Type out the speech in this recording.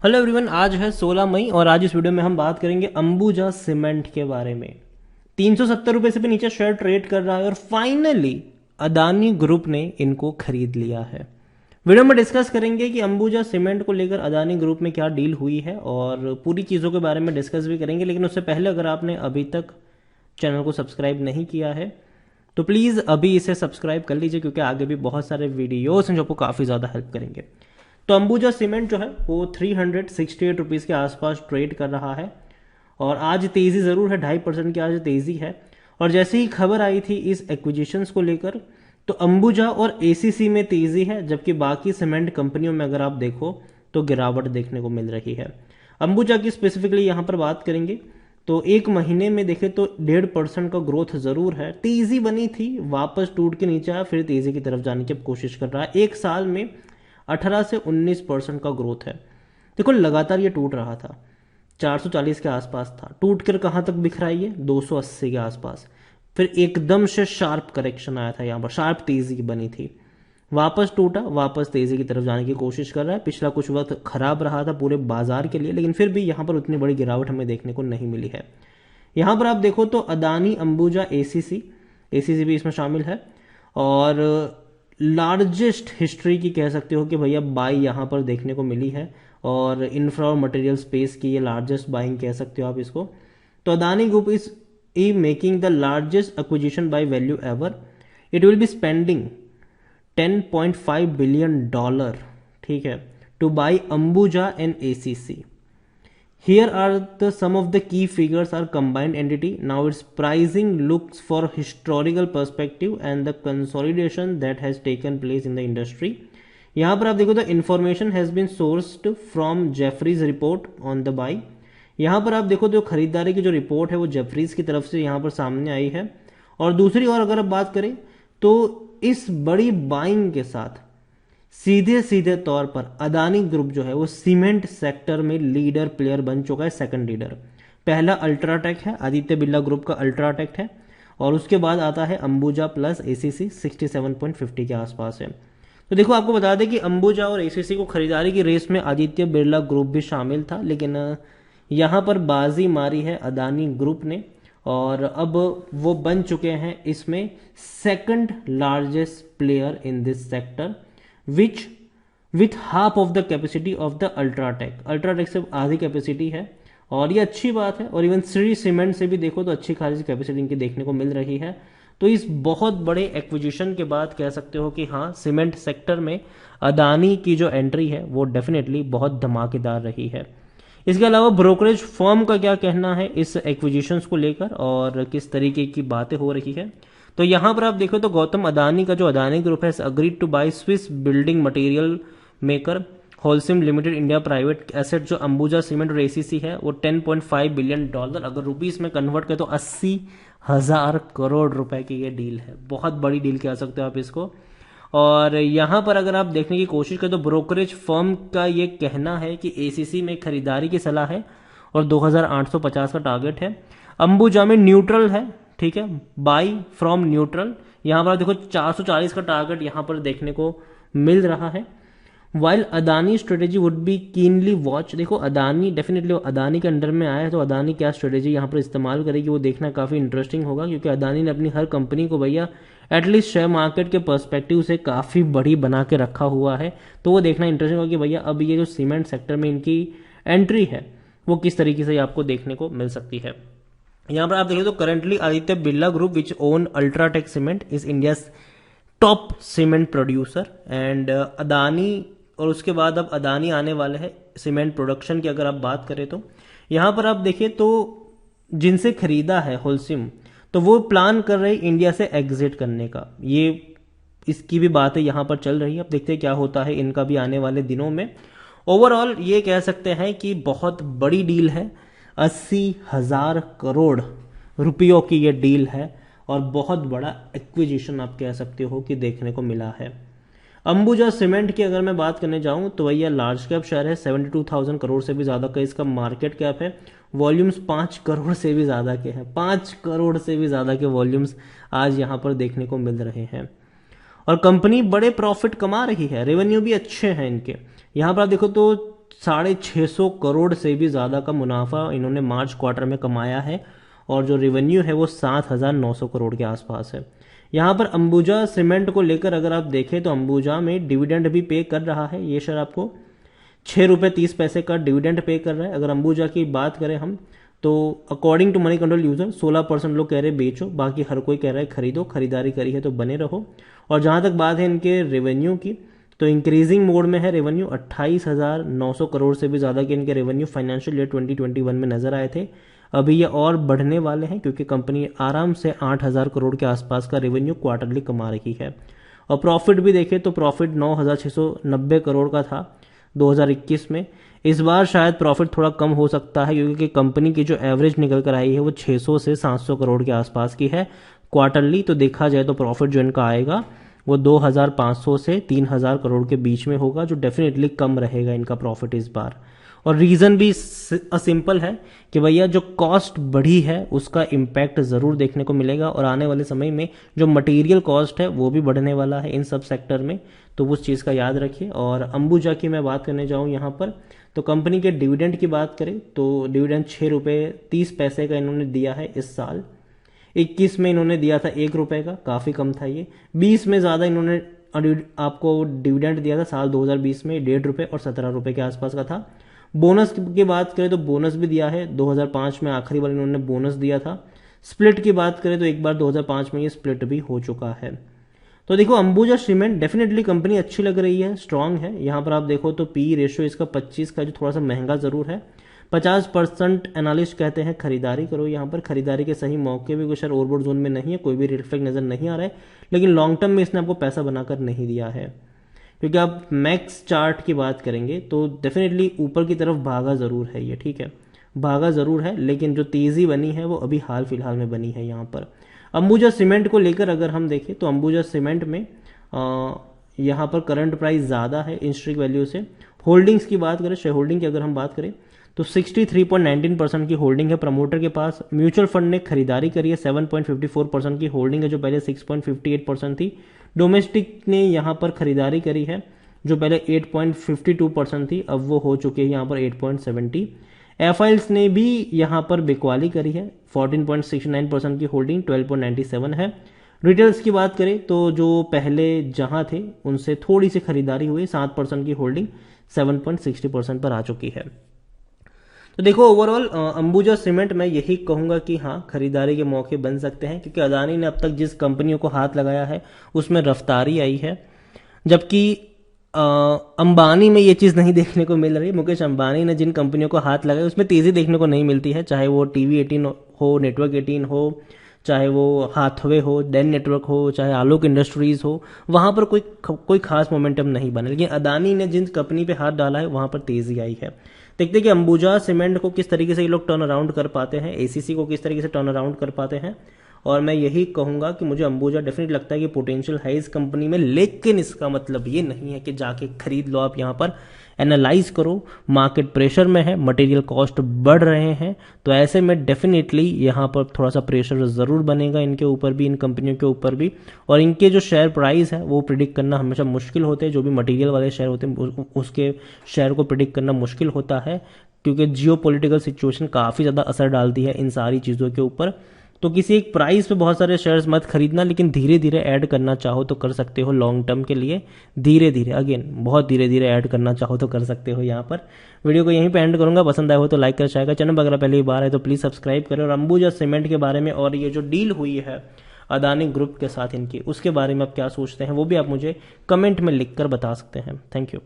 Hello everyone, आज है 16 मई और आज इस वीडियो में हम बात करेंगे अंबुजा सीमेंट के बारे में। 370 रुपए से भी नीचे शेयर ट्रेड कर रहा है और फाइनली अदानी ग्रुप ने इनको खरीद लिया है। वीडियो में डिस्कस करेंगे कि अंबुजा सीमेंट को लेकर अदानी ग्रुप में क्या डील हुई है और पूरी चीज़ों के बारे में डिस्कस भी करेंगे। लेकिन उससे पहले अगर आपने अभी तक चैनल को सब्सक्राइब नहीं किया है तो प्लीज़ अभी इसे सब्सक्राइब कर लीजिए, क्योंकि आगे भी बहुत सारे वीडियोस हैं जो आपको काफ़ी ज़्यादा हेल्प करेंगे। तो अंबुजा सीमेंट जो है वो 368 रुपीज़ के आसपास ट्रेड कर रहा है और आज तेज़ी ज़रूर है, 2.5% की आज तेज़ी है। और जैसे ही खबर आई थी इस एक्विजिशंस को लेकर तो अंबुजा और एसीसी में तेज़ी है, जबकि बाकी सीमेंट कंपनियों में अगर आप देखो तो गिरावट देखने को मिल रही है। अंबुजा की स्पेसिफिकली यहाँ पर बात करेंगे तो एक महीने में देखें तो 1.5% का ग्रोथ ज़रूर है। तेज़ी बनी थी, वापस टूट के नीचे आया, फिर तेज़ी की तरफ जाने की कोशिश कर रहा है। एक साल में 18 से 19% का ग्रोथ है। देखो लगातार ये टूट रहा था, 440 के आसपास था, टूट कर कहाँ तक बिखरा ये 280 के आसपास। फिर एकदम से शार्प करेक्शन आया था, यहाँ पर शार्प तेजी बनी थी, वापस टूटा, वापस तेजी की तरफ जाने की कोशिश कर रहा है। पिछला कुछ वक्त खराब रहा था पूरे बाजार के लिए, लेकिन फिर भी यहाँ पर उतनी बड़ी गिरावट हमें देखने को नहीं मिली है। यहाँ पर आप देखो तो अदानी, अंबुजा, एसीसी भी इसमें शामिल है और लार्जेस्ट हिस्ट्री की कह सकते हो कि भैया बाई यहाँ पर देखने को मिली है और इंफ्रा और मटेरियल स्पेस की ये लार्जेस्ट बाइंग कह सकते हो आप इसको। तो Adani group is E making the largest acquisition by value ever. It will be spending $10.5 billion, ठीक है, two by Ambuja and ACC. Here are some of the key figures are combined entity. Now its pricing looks for historical perspective and the consolidation that has taken place in the industry. यहाँ पर आप देखो तो information has been sourced from Jefferies report on the buy. यहाँ पर आप देखो तो खरीदारी की जो रिपोर्ट है वो जेफरीज की तरफ से यहाँ पर सामने आई है। और दूसरी ओर अगर आप बात करें तो इस बड़ी बाइंग के साथ सीधे सीधे तौर पर अदानी ग्रुप जो है वो सीमेंट सेक्टर में लीडर प्लेयर बन चुका है, सेकंड लीडर। पहला अल्ट्राटेक है, आदित्य बिरला ग्रुप का अल्ट्राटेक है, और उसके बाद आता है अंबुजा प्लस एसीसी 67.50 के आसपास है। तो देखो आपको बता दें कि अंबुजा और एसीसी को खरीदारी की रेस में आदित्य बिरला ग्रुप भी शामिल था, लेकिन यहाँ पर बाजी मारी है अदानी ग्रुप ने और अब वो बन चुके हैं इसमें second largest player in this sector, which with half of the capacity of the UltraTech से आधी कैपेसिटी है और ये अच्छी बात है। और इवन श्री सीमेंट से भी देखो तो अच्छी खासी कैपेसिटी इनकी देखने को मिल रही है। तो इस बहुत बड़े एक्विजिशन के बाद कह सकते हो कि हाँ, सीमेंट सेक्टर में अदानी की जो एंट्री है वो डेफिनेटली बहुत धमाकेदार रही है। इसके अलावा ब्रोकरेज फर्म का क्या कहना है इस एक्विजिशंस को लेकर और किस तरीके की बातें हो रही है, तो यहां पर आप देखो तो गौतम अदानी का जो अदानी ग्रुप है agreed to buy Swiss building material maker Holcim Limited India private asset, जो अंबुजा सीमेंट और एसीसी है वो $10.5 बिलियन, अगर रुपीस में कन्वर्ट करें तो 80,000 करोड़ रुपए की ये डील है। बहुत बड़ी डील कह सकते हो आप इसको। और यहां पर अगर आप देखने की कोशिश करें तो ब्रोकरेज फर्म का ये कहना है कि एसीसी में खरीदारी की सलाह है और 2,850 का टारगेट है। अंबुजा में न्यूट्रल है, ठीक है, बाई फ्रॉम न्यूट्रल। यहां पर आप देखो 440 का टारगेट यहां पर देखने को मिल रहा है। While Adani strategy would be keenly watch. देखो अदानी डेफिनेटली अदानी के अंडर में आया है तो अदानी क्या स्ट्रेटेजी यहाँ पर इस्तेमाल करेगी वो देखना काफ़ी इंटरेस्टिंग होगा, क्योंकि अदानी ने अपनी हर कंपनी को भैया एटलीस्ट शेयर मार्केट के पर्सपेक्टिव से काफ़ी बड़ी बना के रखा हुआ है। तो वो देखना इंटरेस्टिंग होगा कि भैया अब ये जो सीमेंट सेक्टर में इनकी एंट्री है वो किस तरीके से आपको देखने को मिल सकती है। यहाँ पर आप देखिए तो currently Aditya Birla group which own UltraTech cement is India top cement producer and Adani, और उसके बाद अब अदानी आने वाले हैं सीमेंट प्रोडक्शन की अगर आप बात करें तो यहाँ पर आप देखिए तो जिनसे खरीदा है होलसिम, तो वो प्लान कर रहे इंडिया से एग्जिट करने का, ये इसकी भी बातें यहाँ पर चल रही है। अब देखते हैं क्या होता है इनका भी आने वाले दिनों में। ओवरऑल ये कह सकते हैं कि बहुत बड़ी डील है, 80,000 करोड़ रुपयों की ये डील है और बहुत बड़ा एक्विजिशन आप कह सकते हो कि देखने को मिला है। अंबुजा सीमेंट की अगर मैं बात करने जाऊं तो भैया लार्ज कैप शेयर है, 72,000 करोड़ से भी ज्यादा का इसका मार्केट कैप है। वॉल्यूम्स 5 करोड़ से भी ज्यादा के हैं, 5 करोड़ से भी ज्यादा के वॉल्यूम्स आज यहां पर देखने को मिल रहे हैं और कंपनी बड़े प्रॉफिट कमा रही है, रेवेन्यू भी अच्छे हैं इनके। यहां पर आप देखो तो 650 करोड़ से भी ज़्यादा का मुनाफा इन्होंने मार्च क्वार्टर में कमाया है और जो रेवेन्यू है वो 7,900 करोड़ के आसपास है। यहाँ पर अंबुजा सीमेंट को लेकर अगर आप देखें तो अंबुजा में डिविडेंड भी पे कर रहा है। ये शेयर आपको 6 रुपये 30 पैसे का डिविडेंड पे कर रहा है। अगर अंबुजा की बात करें हम तो according to Moneycontrol user 16% लोग कह रहे बेचो, बाकी हर कोई कह रहा है खरीदो, खरीदारी करी है तो बने रहो। और जहां तक बात है इनके रेवेन्यू की तो इंक्रीजिंग मोड में है रेवेन्यू। 28,900 करोड़ से भी ज़्यादा के इनके रेवेन्यू फाइनेंशियल ईयर 2021 में नजर आए थे। अभी ये और बढ़ने वाले हैं क्योंकि कंपनी आराम से 8,000 करोड़ के आसपास का रेवेन्यू क्वार्टरली कमा रही है। और प्रॉफिट भी देखें तो प्रॉफिट 9,690 करोड़ का था 2021 में। इस बार शायद प्रॉफिट थोड़ा कम हो सकता है क्योंकि कंपनी की जो एवरेज निकल कर आई है वो 600 से 700 करोड़ के आसपास की है क्वार्टरली। तो देखा जाए तो प्रॉफिट जो इनका आएगा वो 2,500 से 3,000 करोड़ के बीच में होगा, जो डेफिनेटली कम रहेगा इनका प्रॉफिट इस बार। और रीज़न भी सिंपल है कि भैया जो कॉस्ट बढ़ी है उसका इम्पैक्ट ज़रूर देखने को मिलेगा और आने वाले समय में जो मटेरियल कॉस्ट है वो भी बढ़ने वाला है इन सब सेक्टर में, तो उस चीज़ का याद रखिए। और अंबुजा की मैं बात करने जाऊँ यहाँ पर तो कंपनी के डिविडेंड की बात करें तो डिविडेंड 6 रुपये 30 पैसे का इन्होंने दिया है इस साल। 21 में इन्होंने दिया था 1 रुपये का, काफ़ी कम था ये। 20 में ज़्यादा इन्होंने आपको डिविडेंड दिया था, साल 2020 में 1.5 रुपये और 17 रुपये के आसपास का था। बोनस की बात करें तो बोनस भी दिया है, 2005 में आखिरी बार इन्होंने बोनस दिया था। स्प्लिट की बात करें तो एक बार 2005 में ये स्प्लिट भी हो चुका है। तो देखो अंबुजा सीमेंट डेफिनेटली कंपनी अच्छी लग रही है, स्ट्रांग है। यहाँ पर आप देखो तो पी रेशियो इसका 25 का, जो थोड़ा सा महंगा जरूर है। 50% एनालिस्ट कहते हैं खरीदारी करो। यहाँ पर खरीदारी के सही मौके भी कुछ ओवरबोर्ड जोन में नहीं है, कोई भी रेड फ्लैग नजर नहीं आ रहा है, लेकिन लॉन्ग टर्म में इसने आपको पैसा बनाकर नहीं दिया है। क्योंकि आप मैक्स चार्ट की बात करेंगे तो डेफिनेटली ऊपर की तरफ भागा जरूर है ये, ठीक है, भागा जरूर है, लेकिन जो तेजी बनी है वो अभी हाल फिलहाल में बनी है। यहाँ पर अंबुजा सीमेंट को लेकर अगर हम देखें तो अंबुजा सीमेंट में यहाँ पर करंट प्राइस ज़्यादा है इंस्ट्रिक वैल्यू से। होल्डिंग्स की बात करें, शेयर होल्डिंग की अगर हम बात करें तो 63.19% की होल्डिंग है प्रमोटर के पास। म्यूचुअल फंड ने खरीदारी करी है, 7.54% की होल्डिंग है जो पहले 6.58% थी। डोमेस्टिक ने यहाँ पर खरीदारी करी है जो पहले 8.52% थी, अब वो हो चुकी है यहाँ पर 8.70। एफआईल्स ने भी यहाँ पर बिकवाली करी है, 14.69% की होल्डिंग 12.97 है। रिटेल्स की बात करें तो जो पहले जहां थे उनसे थोड़ी सी खरीदारी हुई, 7% की होल्डिंग 7.60% पर आ चुकी है। तो देखो ओवरऑल अंबुजा सीमेंट में यही कहूंगा कि हाँ खरीदारी के मौके बन सकते हैं, क्योंकि अदानी ने अब तक जिस कंपनियों को हाथ लगाया है उसमें रफ्तारी आई है, जबकि अंबानी में ये चीज़ नहीं देखने को मिल रही। मुकेश अंबानी ने जिन कंपनियों को हाथ लगाया उसमें तेज़ी देखने को नहीं मिलती है, चाहे वो टीवी 18 हो, नेटवर्क 18 हो, चाहे वो हाथवे हो, डेन नेटवर्क हो, चाहे आलोक इंडस्ट्रीज हो, वहां पर कोई खास मोमेंटम नहीं बना। लेकिन अदानी ने जिन कंपनी पे हाथ डाला है वहां पर तेजी आई है। देखते हैं कि अंबुजा सीमेंट को किस तरीके से ये लोग टर्न अराउंड कर पाते हैं, एसीसी को किस तरीके से टर्न अराउंड कर पाते हैं। और मैं यही कहूंगा कि मुझे अंबुजा डेफिनेट लगता है कि पोटेंशियल है इस कंपनी में, लेकिन इसका मतलब ये नहीं है कि जाके खरीद लो। आप यहाँ पर एनालाइज करो, मार्केट प्रेशर में है, मटेरियल कॉस्ट बढ़ रहे हैं, तो ऐसे में डेफिनेटली यहाँ पर थोड़ा सा प्रेशर जरूर बनेगा इनके ऊपर भी, इन कंपनियों के ऊपर भी। और इनके जो शेयर प्राइस है वो प्रिडिक्ट करना हमेशा मुश्किल होते हैं, जो भी मटेरियल वाले शेयर होते हैं उसके शेयर को प्रिडिक्ट करना मुश्किल होता है, क्योंकि जियो पॉलिटिकल सिचुएशन काफ़ी ज़्यादा असर डालती है इन सारी चीज़ों के ऊपर। तो किसी एक प्राइस पे बहुत सारे शेयर्स मत खरीदना, लेकिन धीरे धीरे ऐड करना चाहो तो कर सकते हो लॉन्ग टर्म के लिए, धीरे धीरे, अगेन बहुत धीरे धीरे ऐड करना चाहो तो कर सकते हो। यहाँ पर वीडियो को यहीं पे एंड करूंगा, पसंद आया हो तो लाइक कर, शेयर कर, चैनल पर अगर पहली बार है तो प्लीज़ सब्सक्राइब करें। और अंबुजा सीमेंट के बारे में और ये जो डील हुई है अदानी ग्रुप के साथ इनकी, उसके बारे में आप क्या सोचते हैं वो भी आप मुझे कमेंट में लिख कर बता सकते हैं। Thank you.